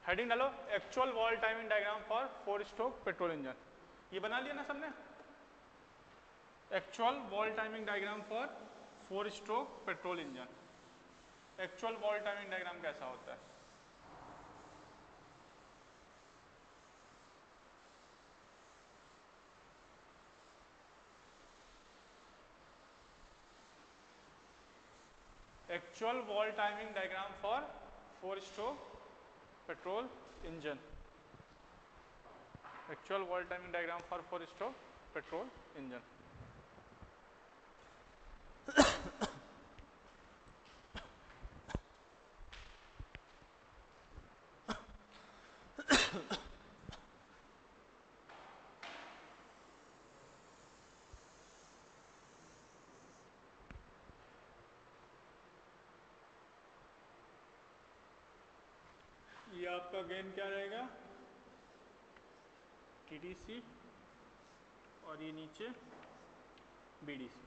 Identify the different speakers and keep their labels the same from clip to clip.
Speaker 1: Heading डालो actual wall timing diagram for 4 stroke petrol engine. ये बना लिया ना सबने, actual wall timing diagram for 4 stroke petrol engine. Actual wall timing diagram कैसा होता है? Actual wall timing diagram for 4 stroke petrol engine. Actual wall timing diagram for 4 stroke petrol engine. ये आपका गेन क्या रहेगा? टीडीसी और ये नीचे बीडीसी।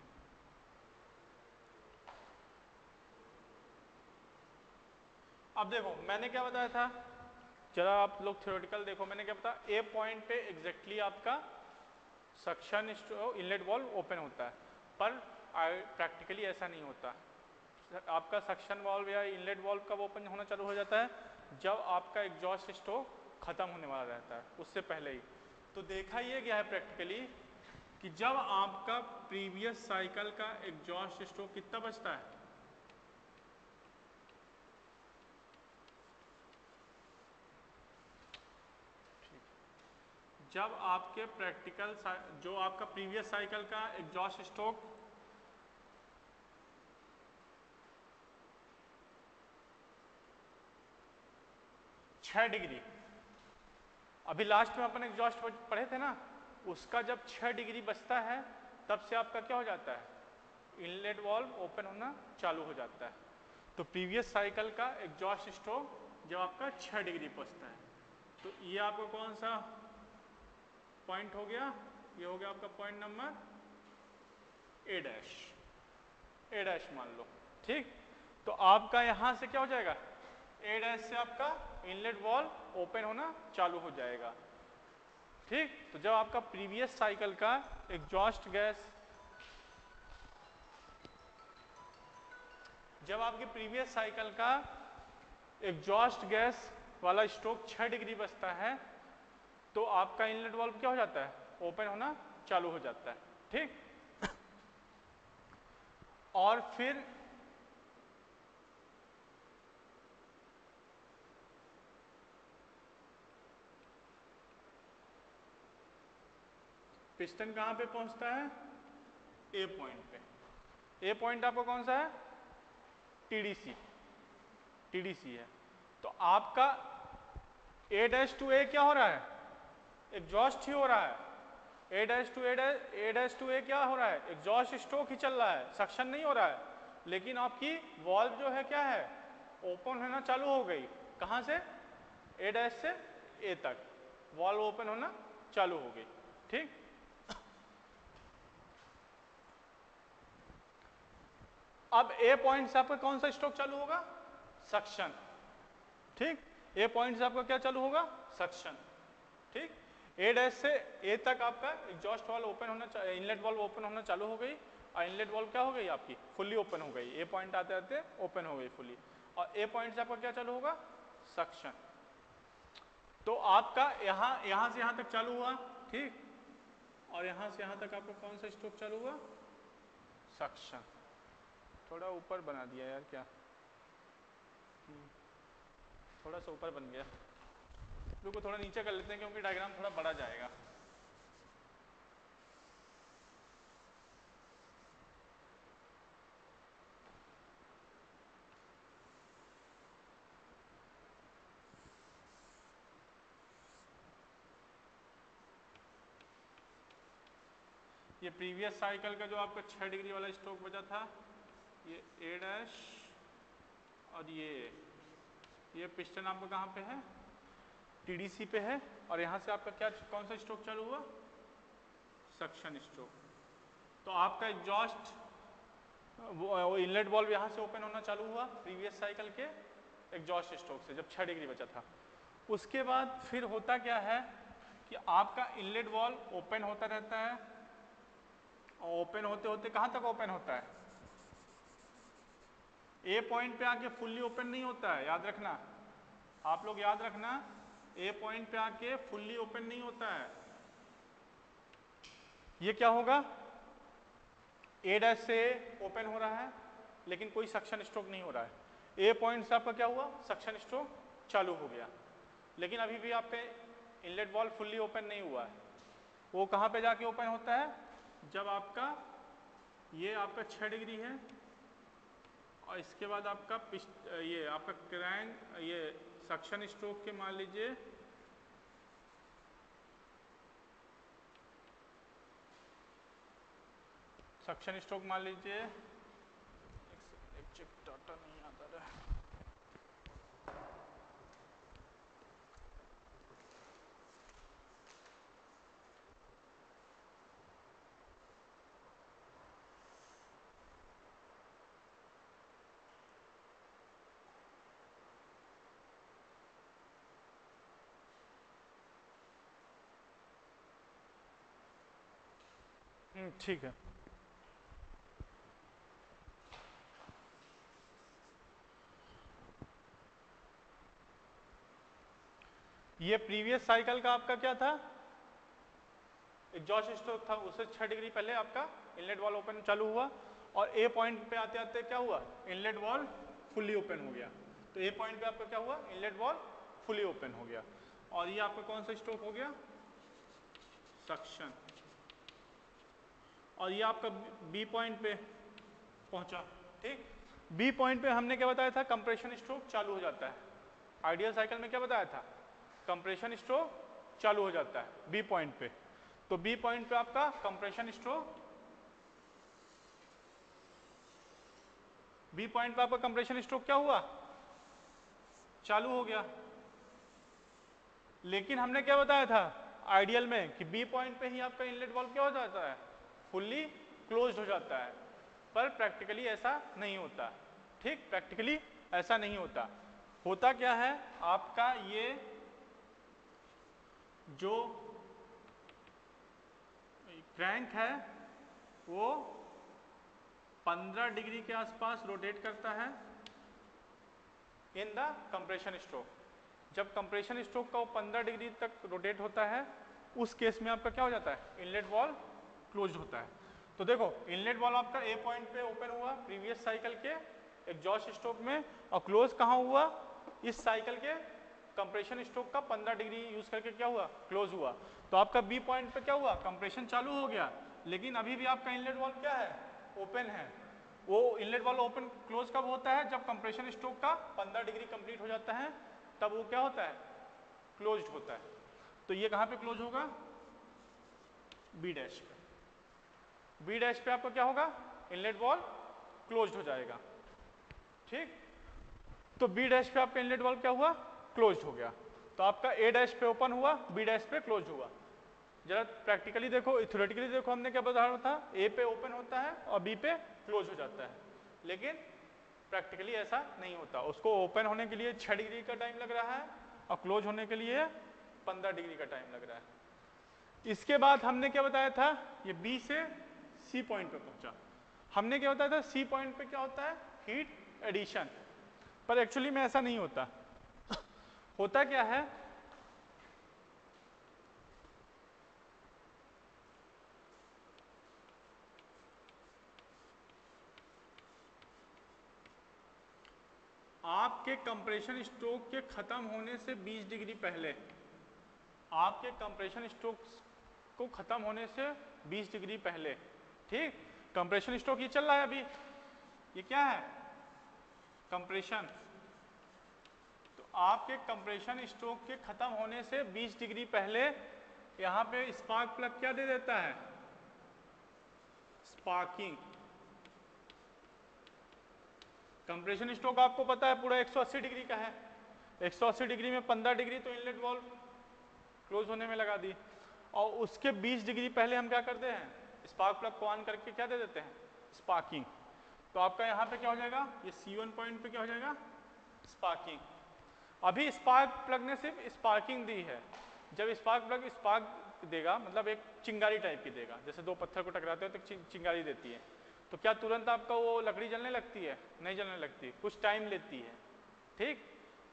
Speaker 1: अब देखो मैंने क्या बताया था, जरा आप लोग थ्योरेटिकल देखो, मैंने क्या बताया, ए पॉइंट पे एग्जैक्टली आपका सक्शन इनलेट वाल्व ओपन होता है, पर प्रैक्टिकली ऐसा नहीं होता। आपका सक्शन वाल्व या इनलेट वाल्व कब ओपन होना चालू हो जाता है? जब आपका एग्जॉस्ट स्ट्रोक खत्म होने वाला रहता है, उससे पहले ही। तो देखा ये गया है प्रैक्टिकली कि जब आपका प्रीवियस साइकिल का एग्जॉस्ट स्ट्रोक कितना बचता है, जब आपके प्रैक्टिकल जो आपका प्रीवियस साइकिल का एग्जॉस्ट स्ट्रोक डिग्री, अभी लास्ट में अपन एग्जॉस्ट पढ़े थे ना, उसका जब 6 डिग्री बचता है तब से आपका क्या हो जाता है? इनलेट वाल्व ओपन होना चालू हो जाता है। तो प्रीवियस साइकिल का एग्जॉस्ट स्ट्रोक जब आपका 6 डिग्री बचता है, तो ये आपका कौन सा पॉइंट हो गया? ये हो गया आपका point number A dash, A dash मान लो, ठीक। तो आपका यहां से क्या हो जाएगा? ए डैश से आपका इनलेट वाल्व ओपन होना चालू हो जाएगा, ठीक। तो जब आपका प्रीवियस साइकिल का एग्जॉस्ट गैस, जब आपके प्रीवियस साइकिल का एग्जॉस्ट गैस वाला स्ट्रोक 6 डिग्री बचता है, तो आपका इनलेट वाल्व क्या हो जाता है? ओपन होना चालू हो जाता है, ठीक। और फिर पिस्टन कहां पे पहुंचता है? ए पॉइंट पे। ए पॉइंट आपका कौन सा है? टीडीसी, टीडीसी है। तो आपका ए डैश टू ए क्या हो रहा है? एग्जॉस्ट ही हो रहा है। ए डैश टू ए क्या हो रहा है? एग्जॉस्ट स्ट्रोक ही चल रहा है, सक्शन नहीं हो रहा है। लेकिन आपकी वॉल्व जो है क्या है? ओपन होना चालू हो गई। कहां से? ए डैश से ए तक वॉल्व ओपन होना चालू हो गई, ठीक। अब ए पॉइंट से आपका कौन सा स्ट्रोक चालू होगा? सक्शन, ठीक। ए पॉइंट से आपका क्या चालू होगा? सक्शन, ठीक। ए डैश से ए तक आपका एग्जॉस्ट वाल्व ओपन होना, इनलेट वाल्व ओपन होना चालू हो गई, और इनलेट वाल्व क्या हो गई आपकी? फुल्ली ओपन हो गई। ए पॉइंट आते आते ओपन हो गई फुल्ली, और ए पॉइंट से आपका क्या चालू होगा? सक्शन। तो आपका यहां से यहां तक चालू हुआ, ठीक, और यहां से यहां तक आपका कौन सा स्ट्रोक चालू हुआ? सक्शन। थोड़ा ऊपर बना दिया यार, क्या थोड़ा सा ऊपर बन गया, रुको थोड़ा नीचे कर लेते हैं क्योंकि डायग्राम थोड़ा बड़ा जाएगा। ये प्रीवियस साइकिल का जो आपका 6 डिग्री वाला स्ट्रोक बचा था, ये ए डैश और ये पिस्टन आपका कहाँ पे है? टीडीसी पे है, और यहाँ से आपका क्या कौन सा स्ट्रोक चालू हुआ? Suction stroke. तो आपका एग्जॉस्ट वो इनलेट वाल्व यहाँ से ओपन होना चालू हुआ प्रीवियस साइकिल के एग्जॉस्ट स्ट्रोक से, जब 6 डिग्री बचा था। उसके बाद फिर होता क्या है कि आपका इनलेट वाल्व ओपन होता रहता है, और ओपन होते होते कहाँ तक ओपन होता है? ए पॉइंट पे आके फुल्ली ओपन नहीं होता है, याद रखना, आप लोग याद रखना, ए पॉइंट पे आके फुल्ली ओपन नहीं होता है। ये क्या होगा? ए डैश से ओपन हो रहा है लेकिन कोई सक्शन स्ट्रोक नहीं हो रहा है। ए पॉइंट से आपका क्या हुआ? सक्शन स्ट्रोक चालू हो गया, लेकिन अभी भी आप पे इनलेट वाल्व फुल्ली ओपन नहीं हुआ है। वो कहाँ पे जाके ओपन होता है? जब आपका ये आपका 6 डिग्री है और इसके बाद आपका ये आपका क्रैंक ये सक्शन स्ट्रोक के मान लीजिए सक्शन स्ट्रोक मान लीजिए, एग्जैक्ट डाटा नहीं आता रहा। ठीक है। ये प्रीवियस साइकिल का आपका क्या था? एग्जॉस्ट स्ट्रोक था, उससे 6 डिग्री पहले आपका इनलेट वाल्व ओपन चालू हुआ, और ए पॉइंट पे आते आते क्या हुआ? इनलेट वाल्व फुल्ली ओपन हो गया। तो ए पॉइंट पे आपका क्या हुआ? इनलेट वाल्व फुल्ली ओपन हो गया। और ये आपका कौन सा स्ट्रोक हो गया? सक्शन। और ये आपका बी पॉइंट पे पहुंचा, ठीक। बी पॉइंट पे हमने क्या बताया था? कंप्रेशन स्ट्रोक चालू हो जाता है। आइडियल साइकिल में क्या बताया था? कंप्रेशन स्ट्रोक चालू हो जाता है बी पॉइंट पे। तो बी पॉइंट पे आपका कंप्रेशन स्ट्रोक, बी पॉइंट पे आपका कंप्रेशन स्ट्रोक क्या हुआ? चालू हो गया। लेकिन हमने क्या बताया था आइडियल में कि बी पॉइंट पे ही आपका इनलेट वाल्व क्या हो जाता है? फुल्ली क्लोज्ड हो जाता है। पर प्रैक्टिकली ऐसा नहीं होता, ठीक। प्रैक्टिकली ऐसा नहीं होता। होता क्या है, आपका ये जो क्रैंक है वो 15 डिग्री के आसपास रोटेट करता है इन द कंप्रेशन स्ट्रोक। जब कंप्रेशन स्ट्रोक का वो 15 डिग्री तक रोटेट होता है, उस केस में आपका क्या हो जाता है? इनलेट वाल्व क्लोज होता है। तो देखो इनलेट वाल्व आपका ए पॉइंट पे ओपन हुआ प्रीवियस साइकिल के एग्जॉस्ट स्ट्रोक में, और क्लोज कहाँ हुआ? इस साइकिल के कंप्रेशन स्ट्रोक का 15 डिग्री यूज करके क्या हुआ? क्लोज हुआ। तो आपका बी पॉइंट पे क्या हुआ? कंप्रेशन चालू हो गया, लेकिन अभी भी आपका इनलेट वाल्व क्या है? ओपन है। वो इनलेट वाल्व ओपन क्लोज कब होता है? जब कंप्रेशन स्ट्रोक का 15 डिग्री कंप्लीट हो जाता है, तब वो क्या होता है? क्लोज्ड होता है। तो ये कहाँ पे क्लोज होगा? बी डैश पे। बी डैश पे आपका क्या होगा? इनलेट वाल्व क्लोज्ड हो जाएगा, ठीक। तो बी डैश पे आपका इनलेट वाल्व क्या हुआ? क्लोज्ड हो गया। तो आपका ए डैश पे ओपन हुआ, बी डैश पे क्लोज हुआ। जरा प्रैक्टिकली देखो, थ्योरेटिकली देखो, हमने क्या बताया था? ए पे ओपन होता है और बी पे क्लोज हो जाता है, लेकिन प्रैक्टिकली ऐसा नहीं होता। उसको ओपन होने के लिए 6 डिग्री का टाइम लग रहा है और क्लोज होने के लिए 15 डिग्री का टाइम लग रहा है। इसके बाद हमने क्या बताया था? ये बी से सी पॉइंट पे पहुंचा। हमने क्या बताया था? सी पॉइंट पे क्या होता है? Heat addition. पर एक्चुअली में ऐसा नहीं होता। होता क्या है, आपके कंप्रेशन स्ट्रोक के खत्म होने से 20 डिग्री पहले, आपके कंप्रेशन स्ट्रोक को खत्म होने से 20 डिग्री पहले, ठीक। कंप्रेशन स्ट्रोक ये चल रहा है अभी, ये क्या है? कंप्रेशन। तो आपके कंप्रेशन स्ट्रोक के खत्म होने से 20 डिग्री पहले यहां पे स्पार्क प्लग क्या दे देता है? स्पार्किंग। कंप्रेशन स्ट्रोक आपको पता है पूरा 180 डिग्री का है। 180 डिग्री में 15 डिग्री तो इनलेट वाल्व क्लोज होने में लगा दी, और उसके 20 डिग्री पहले हम क्या करते हैं? स्पार्क प्लग को ऑन करके क्या दे देते हैं? स्पार्किंग। तो आपका यहाँ पे क्या हो जाएगा? ये C1 पॉइंट पे क्या हो जाएगा? स्पार्किंग। अभी स्पार्क प्लग ने सिर्फ स्पार्किंग दी है। जब स्पार्क प्लग स्पार्क देगा मतलब एक चिंगारी टाइप की देगा, जैसे दो पत्थर को टकराते हो तो चिंगारी देती है, तो क्या तुरंत आपका वो लकड़ी जलने लगती है? नहीं जलने लगती, कुछ टाइम लेती है। ठीक,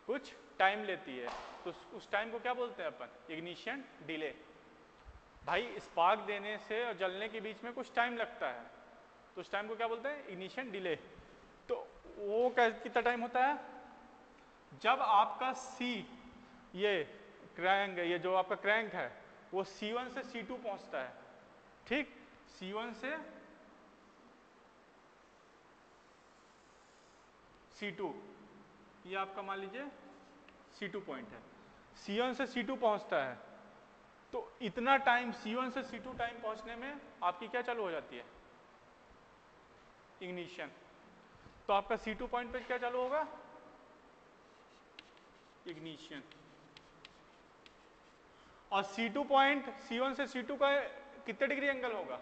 Speaker 1: कुछ टाइम लेती है। तो उस टाइम को क्या बोलते हैं अपन? Ignition delay. भाई स्पार्क देने से और जलने के बीच में कुछ टाइम लगता है, तो उस टाइम को क्या बोलते हैं? Ignition delay. तो वो कितना टाइम होता है? जब आपका सी, ये क्रैंक, ये जो आपका क्रैंक है वो C1 से C2 पहुंचता है। ठीक, C1 से C2, ये आपका मान लीजिए C2 पॉइंट है, C1 से C2 पहुंचता है। तो इतना टाइम C1 से C2 टाइम पहुंचने में आपकी क्या चालू हो जाती है? इग्निशन। तो आपका C2 पॉइंट पे क्या चालू होगा? इग्निशन। और C2 पॉइंट C1 से C2 का कितने डिग्री एंगल होगा?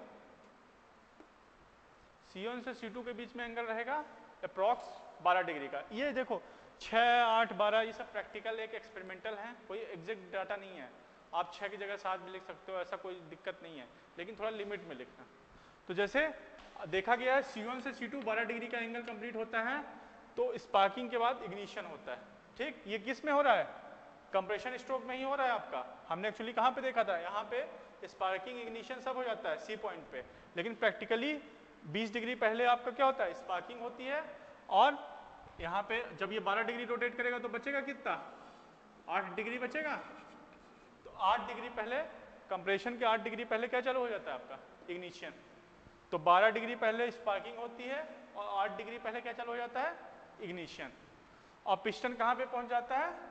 Speaker 1: C1 से C2 के बीच में एंगल रहेगा अप्रॉक्स 12 डिग्री का। ये देखो 6, 8, 12 ये सब प्रैक्टिकल एक एक्सपेरिमेंटल है, कोई एग्जैक्ट डाटा नहीं है। आप 6 की जगह 7 भी लिख सकते हो, ऐसा कोई दिक्कत नहीं है, लेकिन थोड़ा लिमिट में लिखना। तो जैसे देखा गया है C1 से C2 12 डिग्री का एंगल कंप्लीट होता है, तो स्पार्किंग के बाद इग्निशन होता है। ठीक, ये किस में हो रहा है? कंप्रेशन स्ट्रोक में ही हो रहा है आपका। हमने एक्चुअली कहाँ पे देखा था? यहाँ पे स्पार्किंग इग्निशन सब हो जाता है C पॉइंट पे, लेकिन प्रैक्टिकली 20 डिग्री पहले आपका क्या होता है? स्पार्किंग होती है। और यहाँ पे जब ये 12 डिग्री रोटेट करेगा तो बचेगा कितना? 8 डिग्री बचेगा। तो 8 डिग्री पहले, कंप्रेशन के 8 डिग्री पहले क्या चालू हो जाता है आपका? इग्निशन। तो 12 डिग्री पहले स्पार्किंग होती है और 8 डिग्री पहले क्या चालू हो जाता है? इग्निशन। और पिस्टन कहाँ पे पहुंच जाता है?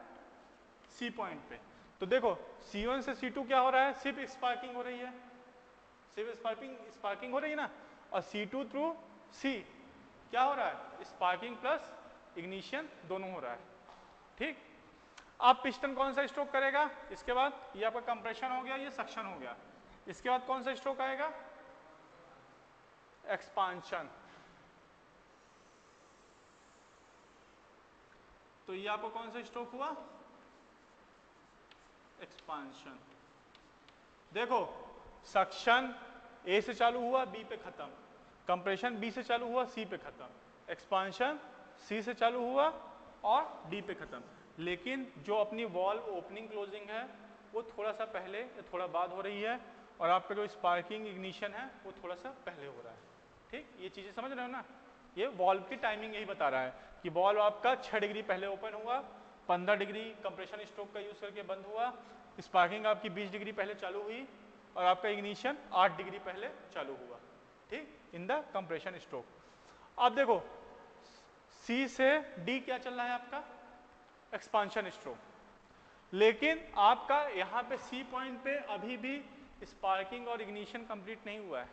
Speaker 1: C पॉइंट पे। तो देखो C1 से C2 क्या हो रहा है? सिर्फ स्पार्किंग हो रही है, सिर्फ स्पार्किंग हो रही है ना। और C2 थ्रू C क्या हो रहा है? स्पार्किंग प्लस इग्निशन दोनों हो रहा है। ठीक, अब पिस्टन कौन सा स्ट्रोक करेगा? इसके बाद ये आपका कंप्रेशन हो गया, ये सक्शन हो गया। इसके बाद कौन सा स्ट्रोक आएगा? एक्सपांशन। तो ये आपको कौन सा स्ट्रोक हुआ? एक्सपांशन। देखो सक्शन A से चालू हुआ B पे खत्म, कंप्रेशन B से चालू हुआ C पे खत्म, एक्सपांशन C से चालू हुआ और D पे खत्म। लेकिन जो अपनी वॉल्व ओपनिंग क्लोजिंग है वो थोड़ा सा पहले या थोड़ा बाद हो रही है, और आपका जो स्पार्किंग इग्निशन है वो थोड़ा सा पहले हो रहा है। ठीक, ये चीजें समझ रहे हो ना? ये वॉल्व की टाइमिंग यही बता रहा है कि वॉल्व आपका 6 डिग्री पहले ओपन हुआ, 15 डिग्री कंप्रेशन स्ट्रोक का यूज करके बंद हुआ, स्पार्किंग आपकी 20 डिग्री पहले चालू हुई और आपका इग्निशन 8 डिग्री पहले चालू हुआ। ठीक, इन द कंप्रेशन स्ट्रोक। अब देखो C से D क्या चल रहा है आपका? Expansion stroke. लेकिन आपका यहाँ पे C पॉइंट पे अभी भी स्पार्किंग और इग्निशन कंप्लीट नहीं हुआ है।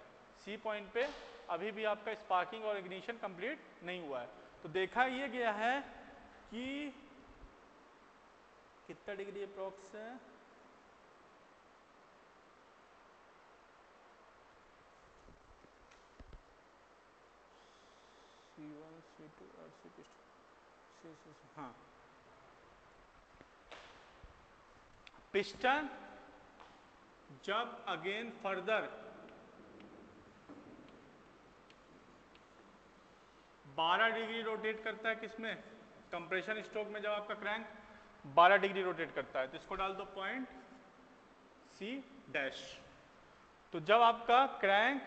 Speaker 1: C पॉइंट पे अभी भी आपका स्पार्किंग और इग्निशन कंप्लीट नहीं हुआ है। तो देखा ये गया है कि कितना डिग्री अप्रोक्स है? C1, C2 और C हाँ, पिस्टन जब अगेन फर्दर 12 डिग्री रोटेट करता है, किसमें? कंप्रेशन स्ट्रोक में जब आपका क्रैंक 12 डिग्री रोटेट करता है, तो इसको डाल दो पॉइंट C डैश। तो जब आपका क्रैंक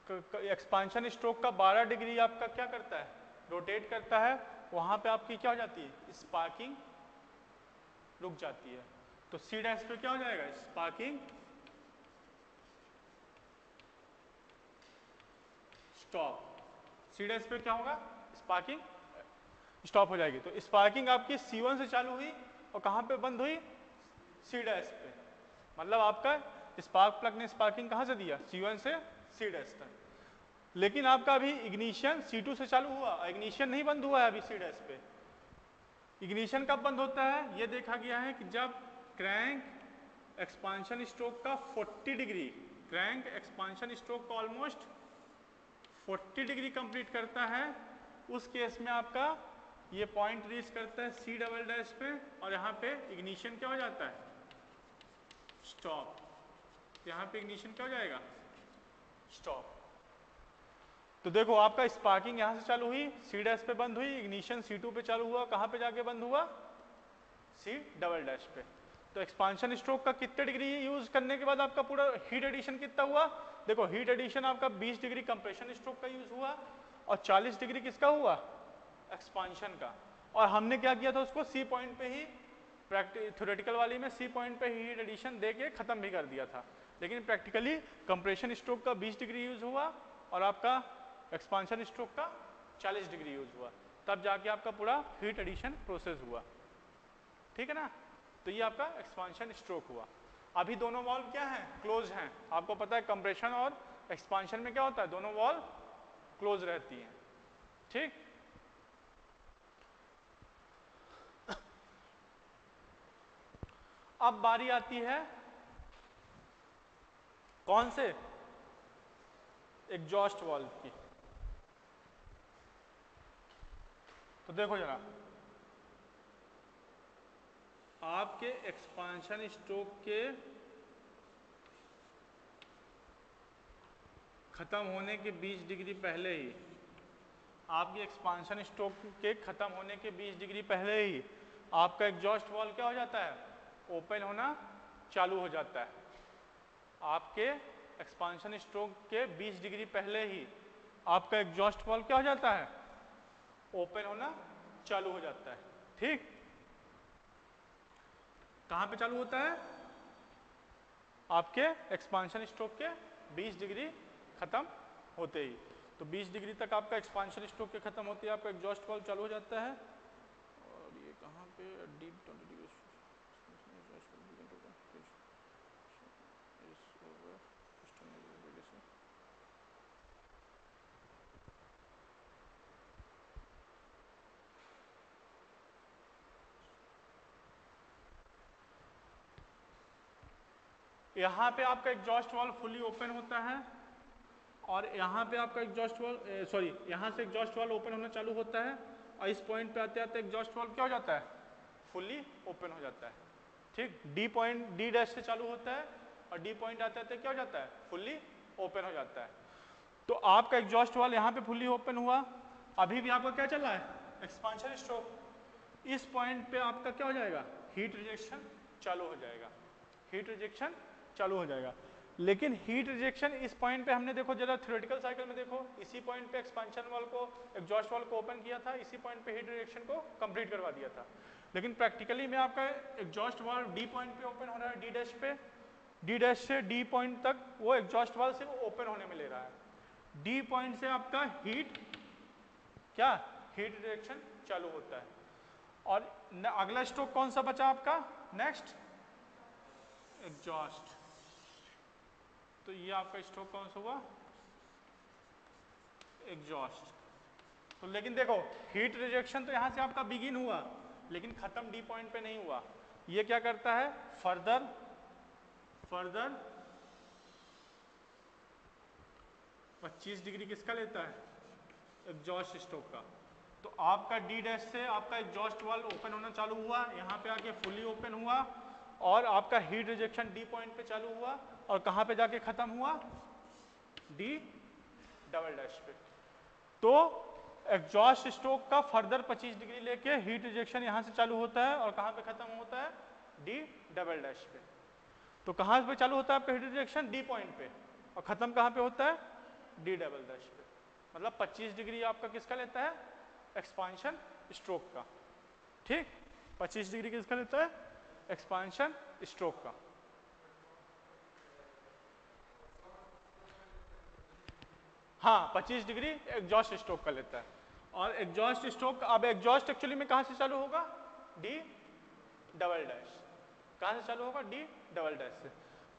Speaker 1: एक्सपांशन स्ट्रोक का 12 डिग्री आपका क्या करता है? रोटेट करता है, वहां पे आपकी क्या हो जाती है? स्पार्किंग रुक जाती है। तो C डैश पे क्या हो जाएगा? Sparking stop. C डैश पे क्या होगा? स्पार्किंग स्टॉप हो जाएगी। तो स्पार्किंग आपकी C1 से चालू हुई और कहां पे बंद हुई? C डैश पे। मतलब आपका स्पार्क प्लग ने स्पार्किंग कहां से दिया? C1 से C डैश तक। लेकिन आपका अभी इग्निशन C2 से चालू हुआ, इग्निशन नहीं बंद हुआ है अभी C डैश पे। इग्निशन कब बंद होता है? यह देखा गया है कि जब क्रैंक एक्सपांशन स्ट्रोक का 40 डिग्री, क्रैंक एक्सपांशन स्ट्रोक का ऑलमोस्ट 40 डिग्री कंप्लीट करता है, उस केस में आपका ये पॉइंट रीच करता है सी डबल डैश पे और यहाँ पे इग्निशन क्या हो जाता है, स्टॉप। यहाँ पे इग्निशन क्या हो जाएगा, स्टॉप। तो देखो आपका स्पार्किंग यहाँ से चालू हुई, सी डैश पे बंद हुई, इग्निशन C2 पे चालू हुआ, कहाँ पे जाके बंद हुआ, सी डबल डैश पे। तो एक्सपांशन स्ट्रोक का कितने डिग्री यूज करने के बाद आपका पूरा हीट एडिशन कितना हुआ, देखो हीट एडिशन आपका 20 डिग्री कंप्रेशन स्ट्रोक का यूज हुआ और 40 डिग्री किसका हुआ, एक्सपांशन का। और हमने क्या किया था, उसको सी पॉइंट पे ही थ्योरेटिकल वाली में सी पॉइंट पे हीट एडिशन दे के खत्म भी कर दिया था, लेकिन प्रैक्टिकली कंप्रेशन स्ट्रोक का 20 डिग्री यूज हुआ और आपका एक्सपांशन स्ट्रोक का 40 डिग्री यूज हुआ, तब जाके आपका पूरा हीट एडिशन प्रोसेस हुआ। ठीक है ना, तो ये आपका एक्सपांशन स्ट्रोक हुआ। अभी दोनों वॉल्व क्या हैं, क्लोज हैं। आपको पता है कंप्रेशन और एक्सपांशन में क्या होता है, दोनों वॉल्व क्लोज रहती हैं। ठीक, अब बारी आती है कौन से, एग्जॉस्ट वाल्व की। तो देखो जरा, आपके एक्सपांशन स्ट्रोक के खत्म होने के 20 डिग्री पहले ही, आपकी एक्सपांशन स्ट्रोक के खत्म होने के 20 डिग्री पहले ही आपका एग्जॉस्ट वाल्व क्या हो जाता है, ओपन होना चालू हो जाता है। आपके एक्सपांशन स्ट्रोक के 20 डिग्री पहले ही आपका एग्जॉस्ट वाल्व क्या हो जाता है, ओपन होना चालू हो जाता है। ठीक, कहां पे चालू होता है, आपके एक्सपांशन स्ट्रोक के 20 डिग्री खत्म होते ही। तो 20 डिग्री तक आपका एक्सपांशन स्ट्रोक के खत्म होते ही आपका एग्जॉस्ट वाल्व चालू हो जाता है। और ये कहां पे, डीप यहाँ पे आपका एग्जॉस्ट वाल्व फुली ओपन होता है और यहाँ पे आपका एग्जॉस्ट वाल्व सॉरी यहाँ से एग्जॉस्ट वाल्व ओपन होना चालू होता है और इस पॉइंट पे आते आते एग्जॉस्ट वाल्व क्या हो जाता है, फुली ओपन हो जाता है। ठीक, डी पॉइंट, डी डैश से चालू होता है और डी पॉइंट आते आते क्या हो जाता है, फुली ओपन हो जाता है। तो आपका एग्जॉस्ट वाल्व यहाँ पे फुली ओपन हुआ, अभी भी आपका क्या चल रहा है, एक्सपांशन स्ट्रोक। इस पॉइंट पे आपका क्या हो जाएगा, हीट रिजेक्शन चालू हो जाएगा, हीट रिजेक्शन चालू हो जाएगा। लेकिन हीट रिजेक्शन इस पॉइंट पे हमने देखो जरा थ्योरेटिकल साइकिल में देखो, इसी पॉइंट पे एक्सपांशन वाल्व को, एग्जॉस्ट वाल्व को ओपन किया था, इसी पॉइंट पे हीट रिजेक्शन को कंप्लीट करवा दिया था। लेकिन प्रैक्टिकली में आपका एग्जॉस्ट वाल्व डी पॉइंट पे ओपन हो रहा है, डी डैश पे, डी डैश से डी पॉइंट तक वो एग्जॉस्ट वाल्व से ओपन होने में ले रहा है। डी पॉइंट से आपका हीट क्या, हीट रिजेक्शन चालू होता है। और अगला स्ट्रोक कौन सा बचा आपका, नेक्स्ट एग्जॉस्ट। तो ये आपका स्ट्रोक कौन सा हुआ, एग्जॉस्ट। तो लेकिन देखो हीट रिजेक्शन तो यहां से आपका बिगिन हुआ लेकिन खत्म डी पॉइंट पे नहीं हुआ। ये क्या करता है, फर्दर 25 डिग्री किसका लेता है, एग्जॉस्ट स्ट्रोक का। तो आपका डी डैश से आपका एग्जॉस्ट वाल्व ओपन होना चालू हुआ, यहाँ पे आके फुली ओपन हुआ और आपका हीट रिजेक्शन डी पॉइंट पे चालू हुआ और कहाँ पे जाके खत्म हुआ, डी डबल डैश पे। तो एग्जॉस्ट स्ट्रोक का फर्दर 25 डिग्री लेके हीट रिजेक्शन यहाँ से चालू होता है और कहाँ पे खत्म होता है, डी डबल डैश पे। तो कहाँ पे चालू होता है आपका हीट रिजेक्शन, डी पॉइंट पे, और खत्म कहाँ पे होता है, डी डबल डैश पे। मतलब 25 डिग्री आपका किसका लेता है, एक्सपांशन स्ट्रोक का। ठीक, 25 डिग्री किसका लेता है, एक्सपांशन स्ट्रोक का। हाँ 25 डिग्री एग्जॉस्ट स्ट्रोक का लेता है। और एग्जॉस्ट स्ट्रोक, अब एग्जॉस्ट एक्चुअली में कहां से चालू होगा, डी डबल डैश। कहां से चालू होगा, डी डबल डैश से।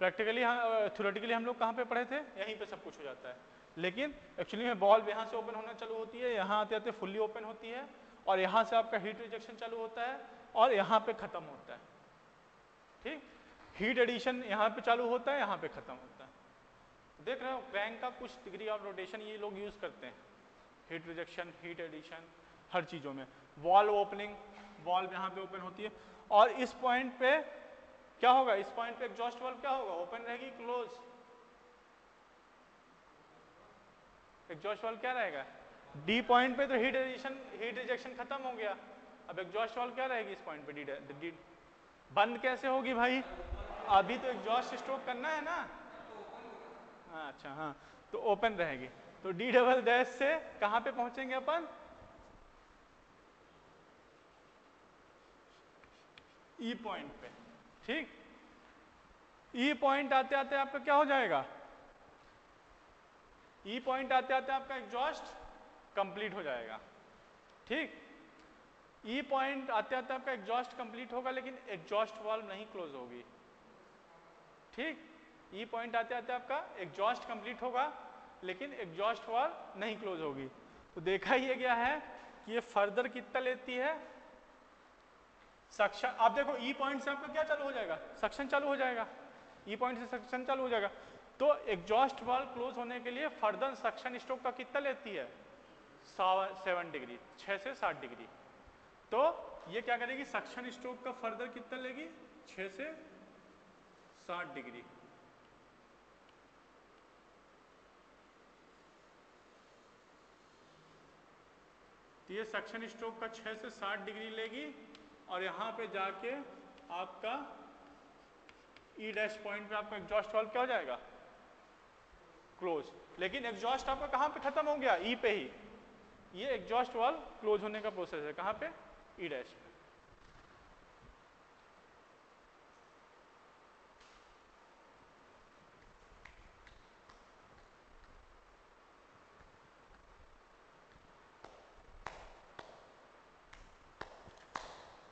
Speaker 1: प्रैक्टिकली थ्योरेटिकली हम लोग कहां पे पढ़े थे, यहीं पे सब कुछ हो जाता है। लेकिन एक्चुअली में बॉल्व यहां से ओपन होना चालू होती है, यहां आते आते फुल्ली ओपन होती है और यहां से आपका हीट रिजेक्शन चालू होता है और यहां पे खत्म होता है। ठीक, हीट एडिशन यहां पे चालू होता है, यहां पे खत्म होता है। देख रहे हो क्रैंक का कुछ डिग्री ऑफ रोटेशन ये लोग यूज करते हैं, हीट रिजेक्शन, हीट एडिशन, हर चीज़ों में। वॉल्व ओपनिंग, वॉल्व यहाँ पे ओपन होती है। और इस पॉइंट पे क्या होगा, इस पॉइंट पे एग्जॉस्ट वाल्व क्या होगा, ओपन रहेगी क्लोज। एग्जॉस्ट वाल्व क्या रहेगा, डी पॉइंट पे तो हीट रिजेक्शन खत्म हो गया। अब एग्जॉस्ट वाल्व क्या रहेगी इस पॉइंट पे, डी बंद कैसे होगी भाई, अभी तो एग्जॉस्ट स्ट्रोक करना है ना। हाँ अच्छा हाँ, तो ओपन रहेगी। तो डी डबल डैश से कहां पे पहुंचेंगे अपन, ई पॉइंट पे। ठीक, ई पॉइंट आते आते आपका क्या हो जाएगा, ई पॉइंट आते आते आपका एग्जॉस्ट कंप्लीट हो जाएगा। ठीक, ई पॉइंट आते आते आपका एग्जॉस्ट कंप्लीट होगा, लेकिन एग्जॉस्ट वाल्व नहीं क्लोज होगी। ठीक, ई पॉइंट आते आते आपका एग्जॉस्ट कंप्लीट होगा, लेकिन एग्जॉस्ट वाल्व नहीं क्लोज होगी। तो देखा ये गया है कि ये फर्दर कितना लेती है, सक्शन। आप देखो ई पॉइंट से आपका क्या चालू हो जाएगा, सक्शन चालू हो जाएगा, ई पॉइंट से सक्शन चालू हो जाएगा। तो एग्जॉस्ट वाल्व क्लोज होने के लिए फर्दर सक्शन स्ट्रोक का कितना लेती है, 7 डिग्री, 6 से 7 डिग्री। तो ये क्या करेगी, सक्शन स्ट्रोक का फर्दर कितना लेगी, 6 से 7 डिग्री। तो ये सक्शन स्ट्रोक का 6 से 7 डिग्री लेगी, और यहां पे जाके आपका ई डैश पॉइंट पे आपका एग्जॉस्ट वाल्व क्या हो जाएगा, क्लोज। लेकिन एग्जॉस्ट आपका कहां पे खत्म हो गया, ई पे ही। ये एग्जॉस्ट वाल्व क्लोज होने का प्रोसेस है, कहां पे, ई डैश पे।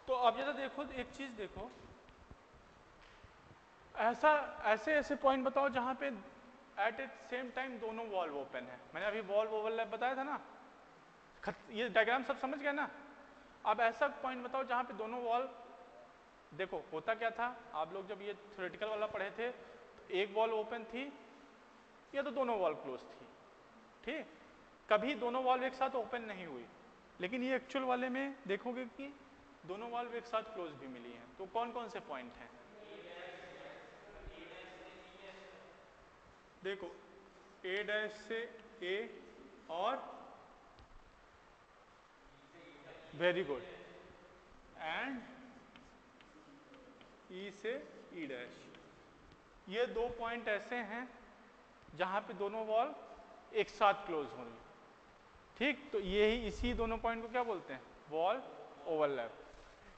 Speaker 1: तो अब ये तो देखो, एक चीज देखो, ऐसे पॉइंट बताओ जहां पे एट ए सेम टाइम दोनों वॉल्व ओपन है। मैंने अभी वॉल्व ओवरलैप बताया था ना, ये डायग्राम सब समझ गए ना। अब ऐसा पॉइंट बताओ जहां पे दोनों वॉल्व, देखो होता क्या था, आप लोग जब ये थ्योरेटिकल वाला पढ़े थे, तो एक वॉल्व ओपन थी या तो दोनों वॉल्व क्लोज थी। ठीक, कभी दोनों वॉल्व एक साथ ओपन नहीं हुई। लेकिन ये एक्चुअल वाले में देखोगे कि दोनों वॉल्व एक साथ क्लोज भी मिली हैं। तो कौन कौन से पॉइंट हैं, देखो ए डैश से ए, और वेरी गुड, एंड ई से ई डैश। ये दो पॉइंट ऐसे हैं जहां पे दोनों वॉल्व एक साथ क्लोज होंगे। ठीक, तो ये ही, इसी दोनों पॉइंट को क्या बोलते हैं, वॉल्व ओवरलैप।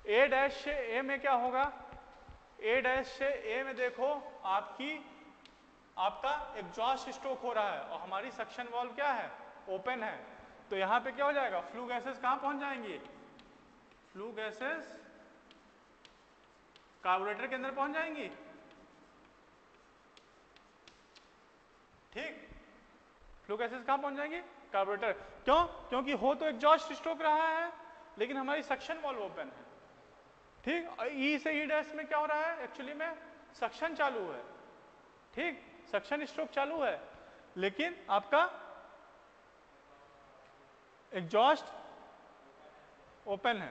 Speaker 1: ए डैश से ए में क्या होगा, ए डैश से ए में देखो आपका एग्जॉस्ट स्ट्रोक हो रहा है, और हमारी सक्शन वॉल्व क्या है, ओपन है। तो यहां पे क्या हो जाएगा, फ्लू गैसेस कहां पहुंच जाएंगी, फ्लू गैसेस कार्बोरेटर के अंदर पहुंच जाएंगी। ठीक, फ्लू गैसेस कहां पहुंच जाएंगी, कार्बोरेटर। क्यों, क्योंकि हो तो एग्जॉस्ट स्ट्रोक रहा है, लेकिन हमारी सक्शन वॉल्व ओपन है। ठीक, ई से ई डैश में क्या हो रहा है, एक्चुअली में सक्शन चालू है। ठीक, सक्शन स्ट्रोक चालू है, लेकिन आपका एग्जॉस्ट ओपन है।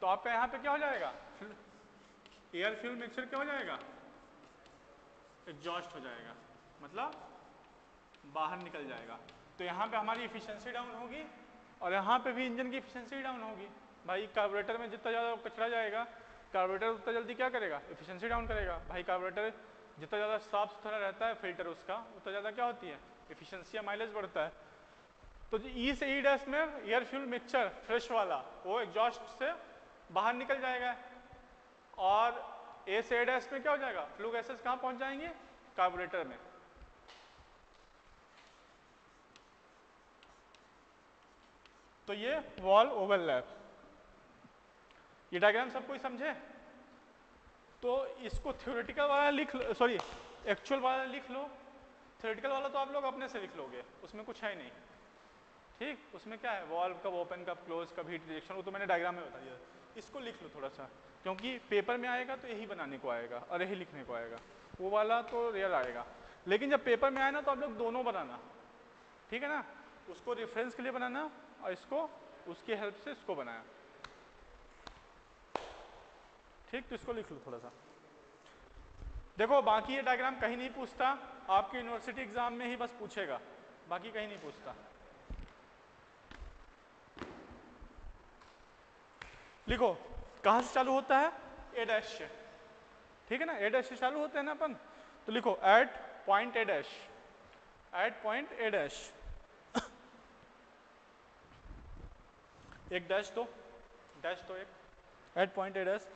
Speaker 1: तो आपका यहां पे क्या हो जाएगा, एयर फ्यूल मिक्सचर क्या हो जाएगा, एग्जॉस्ट हो जाएगा, मतलब बाहर निकल जाएगा। तो यहां पे हमारी इफिशियंसी डाउन होगी, और यहां पे भी इंजन की इफिशियंसी डाउन होगी। भाई कार्बोरेटर में जितना ज़्यादा कचरा जाएगा, कार्बोरेटर उतना जल्दी क्या करेगा, इफिशियंसी डाउन करेगा। भाई कार्बोरेटर जितना ज़्यादा साफ सुथरा रहता है फिल्टर उसका, उतना ज़्यादा क्या होती है, इफिशियंसी या माइलेज बढ़ता है। तो ई से ई डैश में एयर फ्यूल मिक्सचर फ्रेश वाला, वो एग्जॉस्ट से बाहर निकल जाएगा, और ए से ए डैश में क्या हो जाएगा, फ्लू गैसेस कहाँ पहुंच जाएंगे, कार्बोरेटर में। तो ये वॉल्व ओवरलैप, ये डायग्राम सब कोई समझे। तो इसको थ्योरेटिकल वाला लिख लो, सॉरी एक्चुअल वाला लिख लो। थ्योरेटिकल वाला तो आप लोग अपने से लिख लोगे, उसमें कुछ है नहीं। ठीक, उसमें क्या है, वॉल्व कब ओपन कब क्लोज कब हीट रिजेक्शन, वो तो मैंने डायग्राम में बता दिया। इसको लिख लो थोड़ा सा, क्योंकि पेपर में आएगा तो यही बनाने को आएगा और यही लिखने को आएगा, वो वाला तो रेयर आएगा। लेकिन जब पेपर में आए ना, तो आप लोग दोनों बनाना, ठीक है ना। उसको रेफरेंस के लिए बनाना, और इसको उसकी हेल्प से इसको बनाया। ठीक, तो इसको लिख लो थोड़ा सा। देखो बाकी ये डायग्राम कहीं नहीं पूछता, आपके यूनिवर्सिटी एग्जाम में ही बस पूछेगा, बाकी कहीं नहीं पूछता। लिखो कहां से चालू होता है, ए डैश से, ठीक है ना, ए डैश से चालू होते हैं ना अपन, तो लिखो eight point A dash, eight point A dash, एक डैश दो, डैश दो एक, eight point A dash,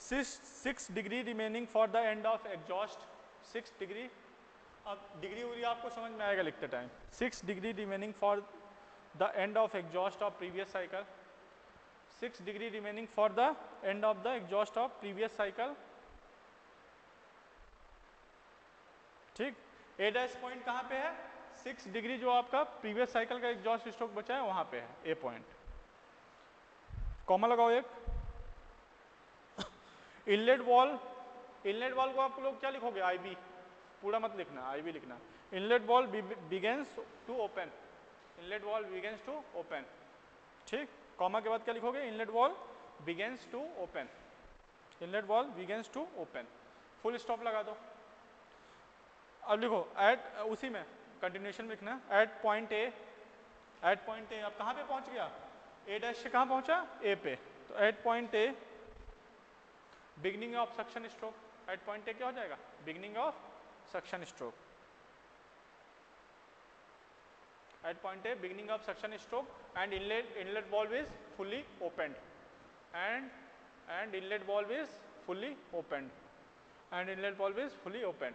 Speaker 1: 6 degree remaining for the end of exhaust, 6 degree, अब डिग्री उग्री आपको समझ में आएगा लिखते time, 6 degree remaining for the end of exhaust of previous cycle, 6 degree remaining for the end of the exhaust of previous cycle, ठीक। A dash point कहाँ पे है, 6 डिग्री जो आपका प्रीवियस साइकिल का एग्जॉस्ट स्ट्रोक बचा है वहां पे है ए पॉइंट, कॉमा लगाओ एक। इनलेट वॉल, इनलेट वॉल को आप लोग क्या लिखोगे, आईबी, पूरा मत लिखना, आईबी लिखना। Inlet valve begins to open, inlet valve begins to open, ठीक। कॉमा के बाद क्या लिखोगे, inlet valve begins to open, inlet valve begins to open, full stop लगा दो। अब लिखो एट, उसी में कंटिन्यूएशन लिखना, at point A, at point A अब कहाँ पे पहुंच गया, ए डैश से कहाँ पहुंचा, ए पे, तो at point A beginning of suction stroke, at point A क्या हो जाएगा, beginning of suction stroke, at point A beginning of suction stroke, and inlet valve is fully opened, and inlet valve is fully opened, and inlet valve is fully opened.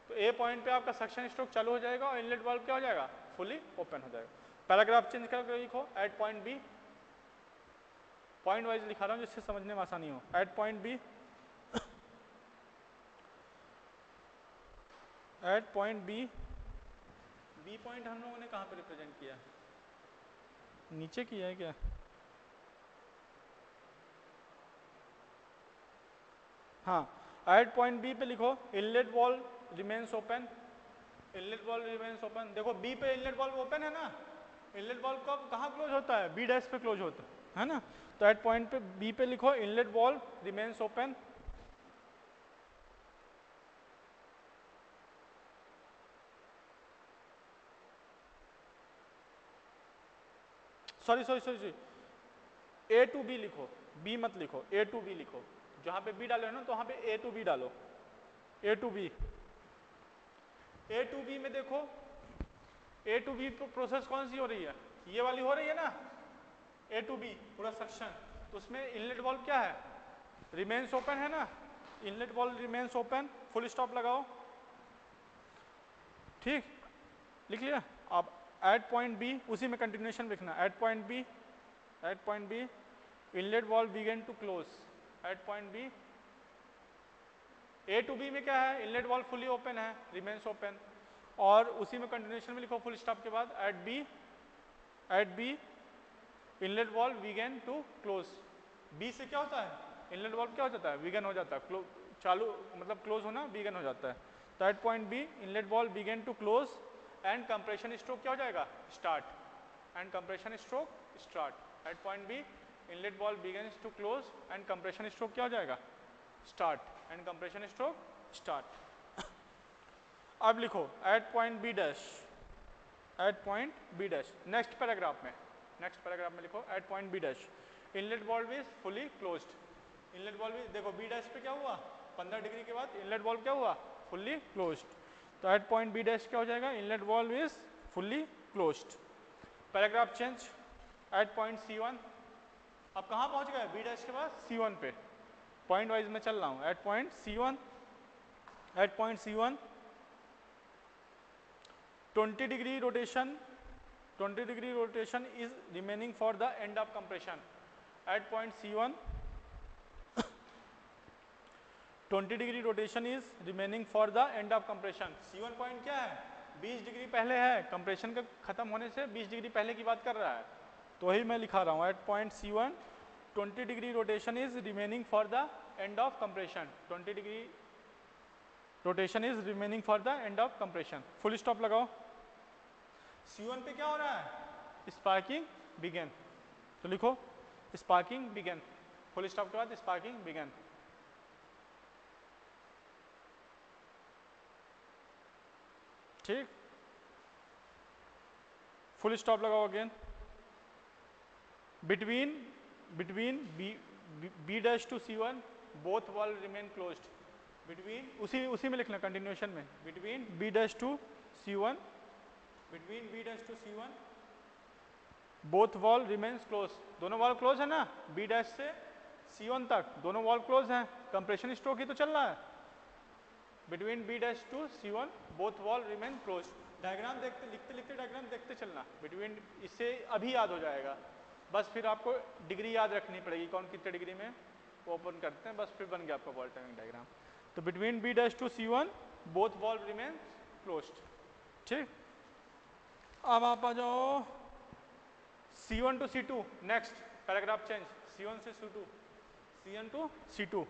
Speaker 1: तो A point पे आपका suction stroke चालू हो जाएगा और inlet valve क्या हो जाएगा, फुल्ली ओपन हो जाएगा। पैराग्राफ चेंज करके लिखो, eight point B, point wise लिखा रहा हूँ जिससे समझने में आसानी हो, at point B, at point B, B point हम लोगों ने कहाँ पे रिप्रेजेंट किया, नीचे किया है क्या, हाँ, एट पॉइंट बी पे लिखो inlet valve remains open, inlet valve remains open. देखो बी पे इनलेट वॉल्व ओपन है ना, इनलेट वॉल्व कब कहाँ क्लोज होता है, बी डैश पे क्लोज होता है ना, तो एट पॉइंट पे बी पे लिखो inlet valve remains open, sorry sorry sorry, A to B लिखो, बी मत लिखो, ए टू बी लिखो, जहां पे बी डालो ना तो वहां पे ए टू बी डालो, A to B, A to B में देखो, ए टू बी प्रोसेस कौन सी हो रही है, ये वाली हो रही है ना, ए टू बी पूरा सेक्शन, तो उसमें इनलेट वॉल्व क्या है, रिमेन्स ओपन है ना, inlet valve remains open, full stop लगाओ, ठीक, लिख लिया। अब एट पॉइंट बी उसी में कंटिन्यूएशन लिखना, at point B, at point B inlet valve begin to close, at point B, A to B में क्या है, इनलेट वॉल्व फुली ओपन है, रिमेन्स ओपन, और उसी में कंटिन्यूएशन में लिखो फुल स्टॉप के बाद, at B inlet valve begin to close, B से क्या होता है, इनलेट वॉल्व क्या हो जाता है, बिगन हो जाता है, चालू मतलब क्लोज होना, बिगन हो जाता है, तो at point B inlet valve begin to close and compression stroke क्या हो जाएगा, start, and compression stroke start, at point B inlet valve begins to close and compression stroke क्या हो जाएगा, start, and compression stroke start. अब लिखो eight point B dash, eight point B dash, next paragraph में, next paragraph में लिखो eight point B dash inlet valve is fully closed, inlet valve is, देखो B dash पे क्या हुआ, 15 degree के बाद इनलेट वॉल्व क्या हुआ, फुल्ली क्लोज्ड, तो एट पॉइंट बी डैश क्या हो जाएगा, inlet valve is fully closed. Paragraph change, at point C1, अब कहाँ पहुंच गए, बी डैश के बाद C1 पे, पॉइंट वाइज में चल रहा हूँ, at point C1, at point C1 20 degree rotation, 20 degree rotation is remaining for the end of compression, at point C1 20 degree rotation is remaining for the end of compression, C1 point क्या है, 20 degree पहले है, compression का खत्म होने से 20 degree पहले की बात कर रहा है, तो वही मैं लिखा रहा हूँ, at point C1 20 degree rotation is remaining for the end of compression, 20 degree rotation is remaining for the end of compression, full stop लगाओ। C1 पे क्या हो रहा है, स्पार्किंग बिगन, तो लिखो स्पार्किंग बिगन, फुल स्टॉप के बाद स्पार्किंग बिगन, ठीक, फुल स्टॉप लगाओ again. Between B dash to C1 both valve remain closed. Between उसी में लिखना कंटिन्यूएशन में, between B dash to C1 both valve remains close. दोनों वॉल क्लोज है ना, बी डैश से C1 तक दोनों वॉल क्लोज हैं, कंप्रेशन स्ट्रोक ही तो चल रहा है। Between B dash to C1 both valve remain close. Diagram देखते लिखते लिखते डायग्राम देखते चलना, बिटवीन इससे अभी याद हो जाएगा, बस फिर आपको डिग्री याद रखनी पड़ेगी, कौन कितने डिग्री में ओपन करते हैं, बस फिर बन गया आपका वॉल टाइमिंग डायग्राम। तो between B dash to C1 both valve remain closed. ठीक, अब आप आ जाओ C1 to C2, next paragraph change, C1 से C2, C1 to C2,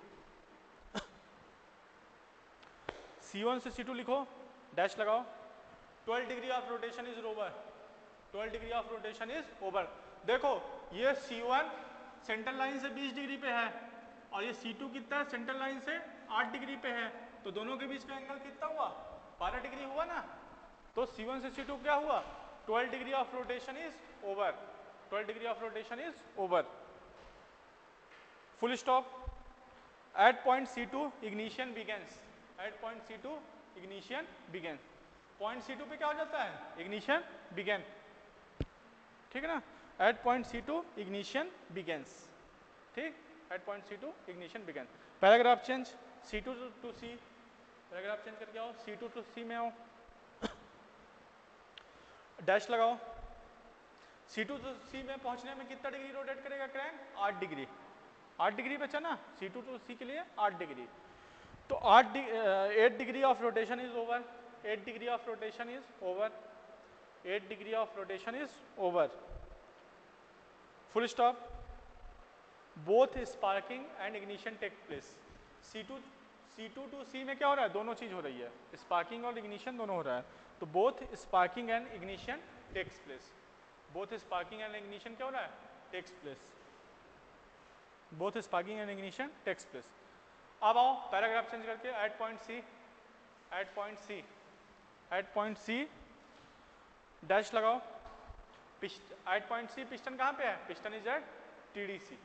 Speaker 1: C1 से C2 लिखो, डैश लगाओ। 12 degree of rotation is over, 12 degree of rotation is over. देखो ये C1 सेंट्रल लाइन से 20 डिग्री पे है और ये C2 कितना है, सेंट्रल लाइन से 8 डिग्री पे है, तो दोनों के बीच का एंगल कितना हुआ, 12 डिग्री हुआ ना। तो C1 से C2 क्या हुआ, 12 degree of rotation is over, 12 degree of rotation is over. Full stop. At point C2 ignition begins, at point C2 ignition begin. Point C2 पे क्या हो जाता है, इग्निशन बिगेन, ठीक है ना। At point C2 ignition begins, ठीक, at point C2 ignition begin. Paragraph change, C2 to C, paragraph change करके आओ, C2 टू C में आओ, डैश लगाओ। C2 टू C में पहुंचने में कितना डिग्री रोटेट करेगा क्रैंक, 8 डिग्री, 8 डिग्री बचा ना C2 टू C के लिए 8 डिग्री। तो 8 degree of rotation is over, 8 degree of rotation is over, 8 degree of rotation is over. Full stop. Both sparking and ignition take place. C2 to C में क्या हो रहा है, दोनों चीज हो रही है, स्पार्किंग और इग्निशन दोनों हो रहा है। तो both sparking and ignition takes place, both sparking and ignition क्या हो रहा है, takes place, both sparking and ignition takes place. अब आओ पैराग्राफ चेंज करके, at point C, at point C, at point C dash लगाओ। एट पॉइंट C पिस्टन कहाँ पे है, piston is at TDC,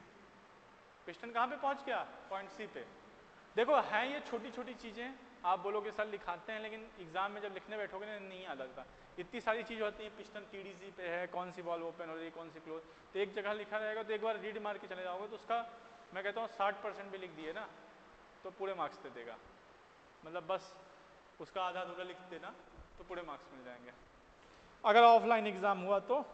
Speaker 1: piston कहाँ पे पहुंच गया, पॉइंट C पे। देखो हैं ये छोटी छोटी चीजें, आप बोलोगे सर लिखाते हैं, लेकिन एग्जाम में जब लिखने बैठोगे ना नहीं याद आता, इतनी सारी चीज़ होती हैं। पिस्टन TDC पे है, कौन सी वॉल्व ओपन हो रही है, कौन सी क्लोज, तो एक जगह लिखा रहेगा, तो एक बार रीड मार के चले जाओगे तो उसका मैं कहता हूँ 60% भी लिख दिए ना तो पूरे मार्क्स दे देगा, मतलब बस उसका आधा अधूरा लिख देना तो पूरे मार्क्स मिल जाएंगे। अगर ऑफलाइन एग्जाम हुआ तो,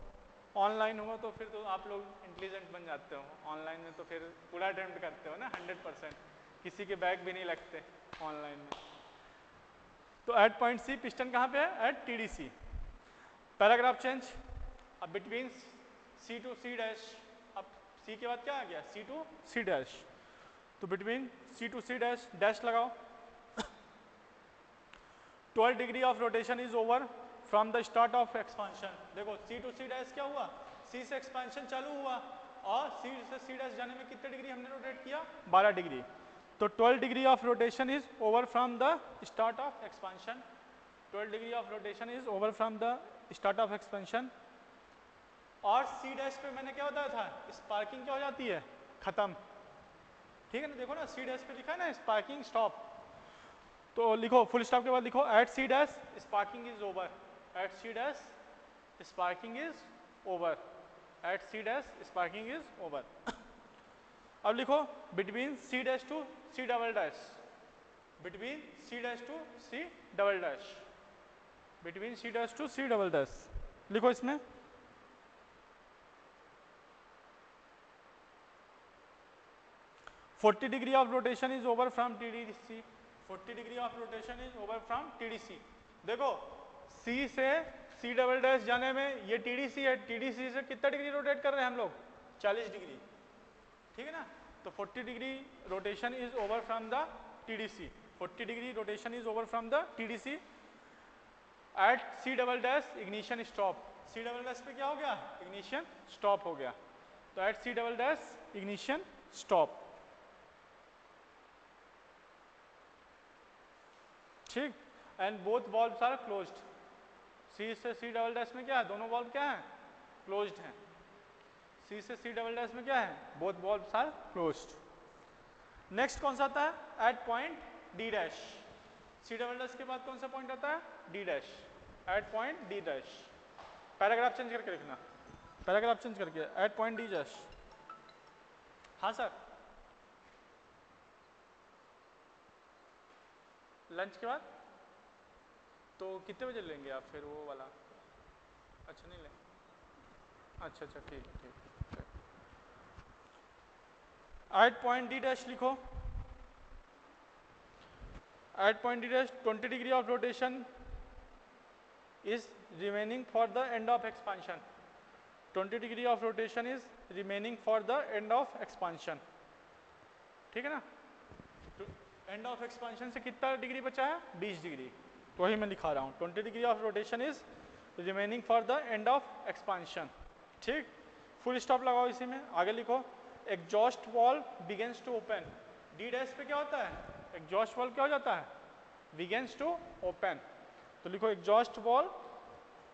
Speaker 1: ऑनलाइन हुआ तो फिर तो आप लोग इंटेलिजेंट बन जाते हो, ऑनलाइन में तो फिर पूरा अटेम्प्ट करते हो ना 100%, किसी के बैग भी नहीं लगते ऑनलाइन में। तो एट पॉइंट C पिस्टन कहाँ पे है, एट TDC। Paragraph change. अब between C to C dash, अब C के बाद क्या आ गया, C टू C डैश, तो between C to C dash, dash लगाओ। 12 degree of rotation is over from the start of expansion. देखो C टू C डैश क्या हुआ, C से एक्सपांशन चालू हुआ और C से C डैश जाने में कितने डिग्री हमने रोटेट किया, 12 डिग्री। तो 12 degree of rotation is over from the start of expansion, 12 degree of rotation is over from the start of expansion. और C डैश पे मैंने क्या बताया था, स्पार्किंग क्या हो जाती है, खत्म, ठीक है ना। देखो ना C डैश पे लिखा है ना स्पार्किंग स्टॉप, तो लिखो फुल स्टॉप के बाद लिखो at C dash sparking is over, at C dash sparking is over, at C dash sparking is over. अब लिखो between C dash to C double dash, between C dash to C double dash, between C dash to C double dash लिखो इसमें। Forty degree of rotation is over from TDC, 40 degree of rotation is over from TDC। देखो C से C double dash जाने में ये TDC है, TDC से कितना डिग्री रोटेट कर रहे हैं हम लोग, 40 डिग्री, ठीक है ना। तो 40 degree rotation is over from the TDC, 40 degree rotation is over from the TDC। At C double dash ignition stop, C double dash पे क्या हो गया, इग्निशन स्टॉप हो गया। तो at C double dash ignition stop, ठीक, and both valves are closed, C से C double dash में क्या है, दोनों वॉल्व क्या है, क्लोज्ड हैं। सी से सी डबल डैश में क्या है, both valves are closed. Next कौन सा आता है, at point D dash. C double dash के बाद कौन सा पॉइंट आता है, D dash, eight point D dash. Paragraph change करके लिखना, पैराग्राफ चेंज करके एट पॉइंट डी डैश। हाँ सर, लंच के बाद तो कितने बजे लेंगे आप फिर वो वाला, अच्छा नहीं लेंगे, अच्छा अच्छा ठीक है ठीक है। एट पॉइंट डी डैश लिखो, eight point D dash 20 degree of rotation is remaining for the end of expansion. 20 degree of rotation is remaining for the end of expansion. ठीक है ना, तो एंड ऑफ एक्सपांशन से कितना degree बचा है, 20 degree, तो वही मैं दिखा रहा हूँ। 20 degree of rotation is remaining for the end of expansion. ठीक, फुल स्टॉप लगाओ इसी में, आगे लिखो exhaust valve begins to open. D dash पे क्या होता है, एग्जॉस्ट वाल्व क्या हो जाता है, बिगिंस टू ओपन। तो लिखो exhaust valve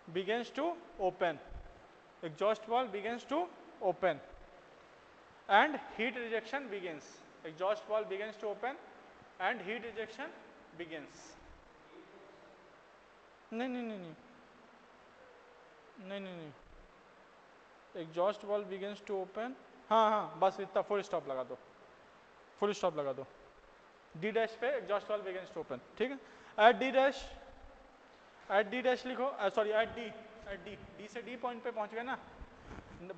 Speaker 1: begins to open, exhaust valve begins to open and heat rejection begins. Exhaust valve begins to open and heat rejection begins. नहीं नहीं नहीं नहीं नहीं नहीं नहीं, exhaust valve begins to open, हाँ हाँ बस इतना, फुल स्टॉप लगा दो, फुल स्टॉप लगा दो। डी डैश पे exhaust valve begins to open, ठीक है। At D dash, at D dash लिखो, sorry at D, at D, D से डी पॉइंट पे पहुंच गए ना,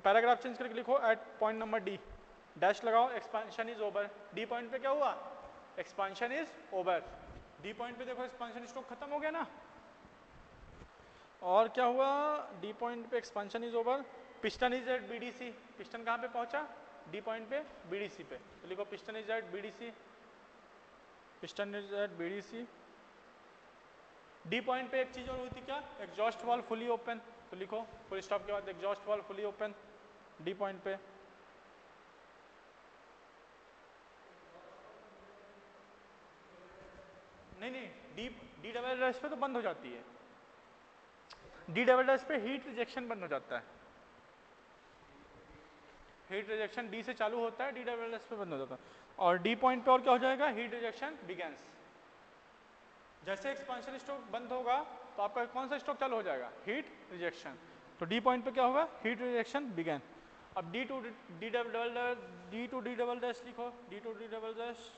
Speaker 1: पैराग्राफ चेंज करके लिखो eight point number D, dash लगाओ, expansion is over. D point पे क्या हुआ, expansion is over. D point पे देखो एक्सपांशन स्ट्रोक खत्म हो गया ना, और क्या हुआ, डी पॉइंट पे expansion is over. Piston is at BDC, piston कहाँ पे पहुंचा, डी पॉइंट पे बीडीसी पे, तो लिखो piston is at BDC, piston is at BDC. D point पे एक चीज और हुई थी क्या, एग्जॉस्ट वाल्व फुली ओपन, तो लिखो फुल स्टॉप के बाद exhaust valve fully open D point पे। नहीं नहीं, डी डबल डैश पे तो बंद हो जाती है, डी डबल डैश पे हीट रिजेक्शन बंद हो जाता है, हीट रिजेक्शन डी से चालू होता है, डी डबल डैश पे बंद हो जाता है। और डी पॉइंट पे और क्या हो जाएगा, हीट रिजेक्शन बिगेंस। जैसे एक्सपांशन स्ट्रोक बंद होगा तो आपका कौन सा स्ट्रोक चालू हो जाएगा, हीट रिजेक्शन। तो डी पॉइंट पे क्या होगा, हीट रिजेक्शन बिगेन। अब D to D double dash लिखो, D to D double dash,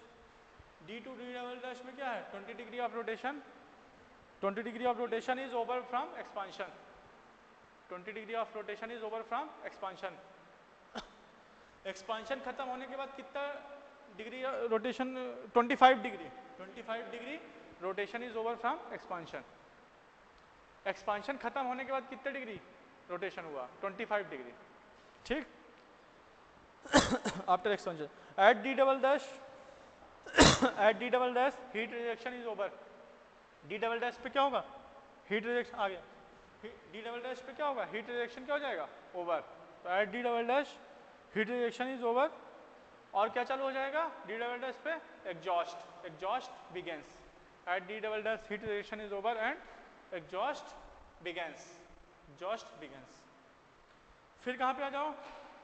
Speaker 1: D to D double dash में क्या है, 20 degree of rotation, 20 degree of rotation is over from expansion, 20 degree of rotation is over from expansion. Expansion खत्म होने के बाद कितना degree rotation, 25 degree, 25 degree rotation is over from expansion. Expansion खत्म होने के बाद कितने डिग्री रोटेशन हुआ, 25 डिग्री, ठीक। After expansion at D double dash, at D double dash heat rejection is over. D double dash पे क्या होगा, हीट रिजेक्शन आ गया, डी डबल डैश पे क्या होगा, हीट रिजेक्शन क्या हो जाएगा, ओवर। तो at D double dash heat rejection is over, और क्या चालू हो जाएगा, डी डबल डैश पे exhaust, exhaust begins. At D double dash heat rejection is over and exhaust begins, exhaust begins. फिर कहाँ पे आ जाओ,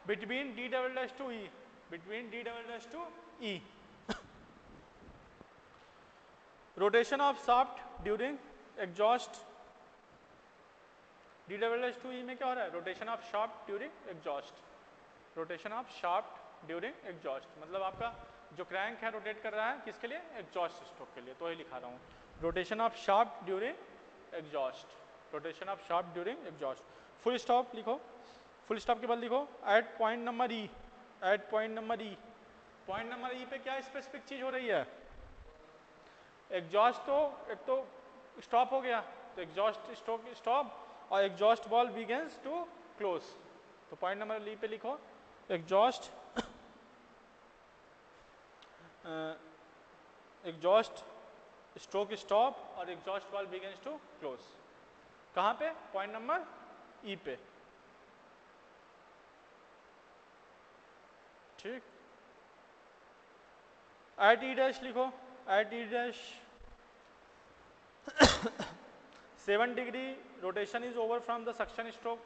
Speaker 1: between D double dash to E, between D double dash to E, rotation of shaft during exhaust. D double dash to E में क्या हो रहा है, rotation of shaft during exhaust, rotation of shaft during exhaust, मतलब आपका जो crank है rotate कर रहा है किसके लिए, एग्जॉस्ट स्ट्रोक के लिए, तो ही लिखा रहा हूँ, rotation of shaft during exhaust, rotation of shaft during exhaust. Full stop लिखो, फुल स्टॉप के बाद लिखो eight point number E, at point number E. Point number E पे क्या स्पेसिफिक चीज हो रही है, एग्जॉस्ट तो एक तो स्टॉप हो गया, तो एग्जॉस्ट स्ट्रोक स्टॉप, और exhaust valve begins to close. तो पॉइंट नंबर ई पे लिखो एग्जॉस्ट, एग्जॉस्ट स्ट्रोक स्टॉप और exhaust valve begins to close. कहाँ पे, पॉइंट नंबर ई पे, ठीक। एट ई डैश लिखो, at E dash 7 degree rotation is over from the suction stroke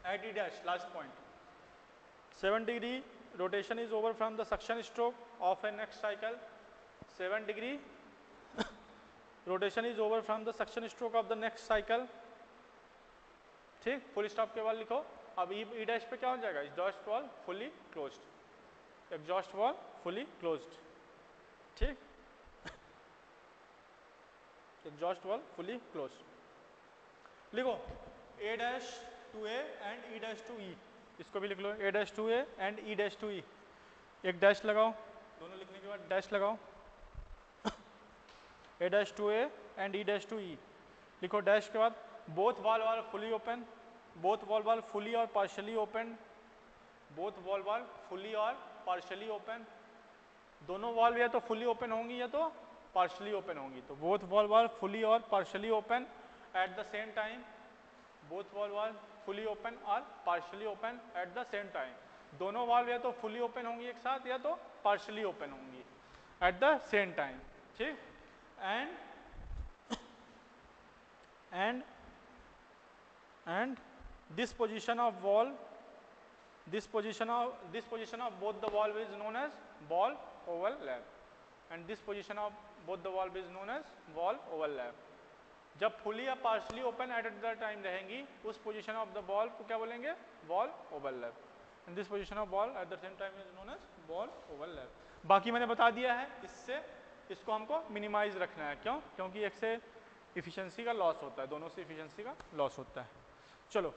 Speaker 1: at E dash, last point. 7 degree rotation is over from the suction stroke of a next cycle. 7 degree rotation is over from the suction stroke of the next cycle. ठीक, full stop के बाद लिखो. अब ई dash पे क्या हो जाएगा? Exhaust valve fully closed, exhaust valve fully closed. ठीक, एग्जॉस्ट वॉल फुली क्लोज्ड. लिखो A dash to A and E dash to E. इसको भी लिख लो, A dash to A and E dash to E. एक डैश लगाओ, दोनों लिखने के बाद डैश लगाओ. A dash to A and E dash to E लिखो. डैश के बाद both valve are fully open, both valve are fully और partially open, both valve are fully और पार्शियली ओपन. दोनों वॉल्व या तो फुली ओपन होंगी या तो पार्शियली ओपन होंगी. तो बोथ वॉल्व आर फुली और partially open at the same time. Both valve are fully open और partially open at the same time. दोनों वाल्व या तो फुली ओपन होंगी एक साथ या तो पार्शियली ओपन होंगी एट द सेम टाइम. ठीक, and this position of valve, this position of both the valve is known as valve overlap, and this position of both the valve is known as valve overlap. जब fully या partially open at the time रहेंगी उस position of the valve को क्या बोलेंगे? Valve overlap. And this position of valve at the same time is known as valve overlap. बाकी मैंने बता दिया है. इससे इसको हमको मिनिमाइज रखना है. क्यों? क्योंकि एक से इफिशिएंसी का लॉस होता है, दोनों से इफिशिएंसी का लॉस होता है. चलो